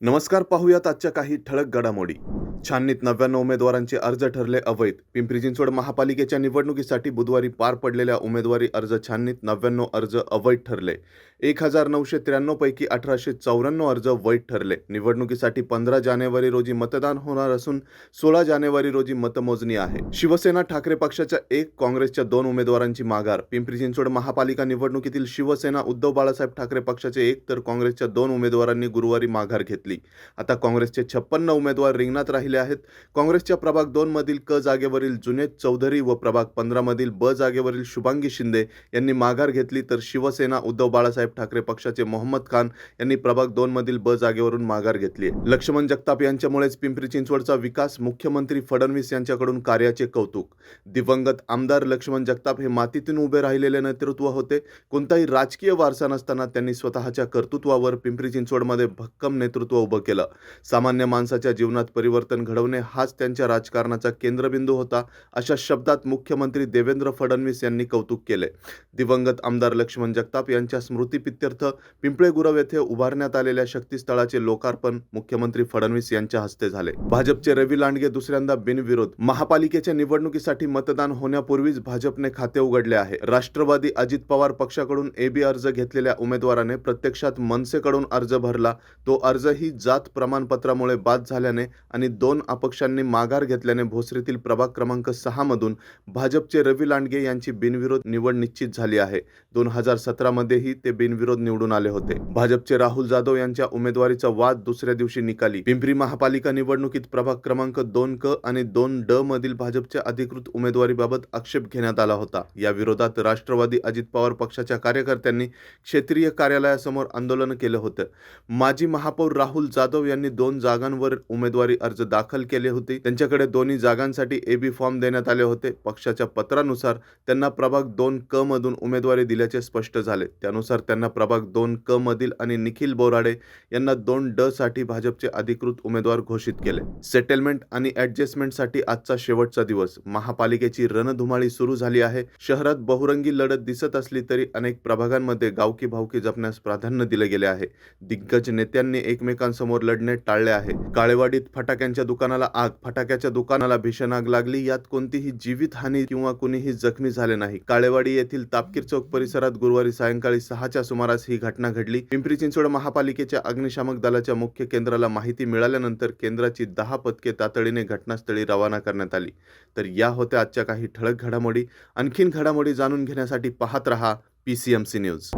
नमस्कार. पाहूयात आजच्या काही ठळक घडामोडी. छाननीत 99 उमेदवारांचे अर्ज ठरले अवैध. पिंपरी चिंचवड महापालिकेच्या निवडणुकीसाठी बुधवारी पार पडलेल्या उमेदवारी अर्ज छाननीत 99 अर्ज अवैध ठरले. 1993 पैकी 1894 अर्ज वैध ठरले. निवडणुकीसाठी 15 जानेवारी रोजी मतदान होणार असून 16 जानेवारी रोजी मतमोजणी आहे. शिवसेना ठाकरे पक्षाच्या 1, काँग्रेसच्या 2 उमेदवारांची माघार. पिंपरी चिंचवड महापालिका निवडणुकीतील शिवसेना उद्धव बाळासाहेब ठाकरे पक्षाचे 1 तर काँग्रेसच्या 2 उमेदवारांनी गुरुवारी माघार घेतली. आता काँग्रेसचे 56 उमेदवार रिंगणात राहिले आहेत. काँग्रेसच्या प्रभाग 2 मधील क जागेवरील जुनेद चौधरी व प्रभाग 15 मधील ब जागेवरील शुभांगी शिंदे यांनी माघार घेतली, तर शिवसेना उद्धव बाळासाहेब ठाकरे पक्षाचे मोहम्मद खान यांनी प्रभाग 2 मधील ब जागेवरून माघार घेतली आहे. लक्ष्मण जगताप यांच्यामुळेच पिंपरी चिंचवडचा विकास. मुख्यमंत्री फडणवीस यांच्याकडून कार्याचे कौतुक. दिवंगत आमदार लक्ष्मण जगताप हे मातीतून उभे राहिलेले नेतृत्व होते. कोणताही राजकीय वारसा नसताना त्यांनी स्वतःच्या कर्तृत्वावर पिंपरी चिंचवडमध्ये भक्कम नेतृत्व उभं केलं. सामान्य माणसाच्या जीवनात परिवर्तन घडवणे हाच त्यांच्या राजकारणाचा केंद्रबिंदू होता, अशा शब्दात मुख्यमंत्री देवेंद्र फडणवीस यांनी कौतुक केले. दिवंगत आमदार लक्ष्मण जगताप यांच्या स्मृतिप्रित्यर्थ पिंपळे गुरव येथे उभारण्यात आलेल्या शक्तीस्थळाचे लोकार्पण मुख्यमंत्री फडणवीस यांच्या हस्ते झाले. भाजपचे रवी लांडगे दुसऱ्यांदा बिनविरोध. महापालिकेच्या निवडणुकीसाठी मतदान होण्यापूर्वीच भाजपने खाते उघडले आहे. राष्ट्रवादी अजित पवार पक्षाकडून एबी अर्ज घेतलेल्या उमेदवाराने प्रत्यक्षात मनसेकडून अर्ज भरला. तो अर्जही जात प्रमाणपत्रामुळे बाद झाल्याने आणि 2 अपक्षांनी माघार घेतल्याने भोसरीतील प्रभाग क्रमांक 6 मधून भाजपचे रवी लांडगे यांची बिनविरोध निवड निश्चित झाली आहे. 2017 मध्येही ते बिनविरोध निवडून आले होते. भाजपचे राहुल जाधव यांच्या उमेदवारीचा वाद दुसऱ्या दिवशी निकाली. पिंपरी महापालिका निवडणुकीत प्रभाग क्रमांक 2 क आणि 2 ड मधील भाजपच्या अधिकृत उमेदवारीबाबत आक्षेप घेण्यात आला होता. या विरोधात राष्ट्रवादी अजित पवार पक्षाच्या कार्यकर्त्यांनी क्षेत्रीय कार्यालयासमोर आंदोलन केलं होतं. माजी महापौर राहुल जाधव यांनी 2 जागांवर उमेदवारी अर्ज दाखल केले होते. त्यांच्याकडे दोन्ही जागांसाठी एबी फॉर्म देण्यात आले होते. पक्षाच्या पत्रानुसार त्यांना प्रभाग 2 क मधून उमेदवारी दिल्याचे स्पष्ट झाले. त्यानुसार त्यांना प्रभाग 2 क मधील आणि निखिल बोराडे यांना 2 ड साठी भाजपचे अधिकृत उमेदवार घोषित केले. सेटलमेंट आणि ऍडजस्टमेंटसाठी आजचा शेवटचा दिवस. महापालिकेची रणधुमाळी सुरू झाली आहे. शहरात बहुरंगी लढत दिसत असली तरी अनेक प्रभागांमध्ये गावकी भावकी जपण्यास प्राधान्य दिले गेले आहे. दिग्गज नेत्यांनी एकमेकांसमोर लढणे टाळले आहे. काळेवाडीत फटाक्यांच्या दुकानाला आग. फटाक्याच्या दुकानाला भीषण आग लागली. यात कोणतीही जीवितहानी किंवा कुणीही जखमी झाले नाही. काळेवाडी येथील तापकीर चौक परिसरात गुरुवारी सायंकाळी 6च्या सुमारास ही घटना घडली. पिंपरी चिंचवड महापालिकेच्या अग्निशामक दलाच्या मुख्य केंद्राला माहिती मिळाल्यानंतर केंद्राची 10 पथके तातडीने घटनास्थळी रवाना करण्यात आली. तर या होत्या आजच्या काही ठळक घडामोडी. आणखीन घडामोडी जाणून घेण्यासाठी पाहत रहा PCMC न्यूज.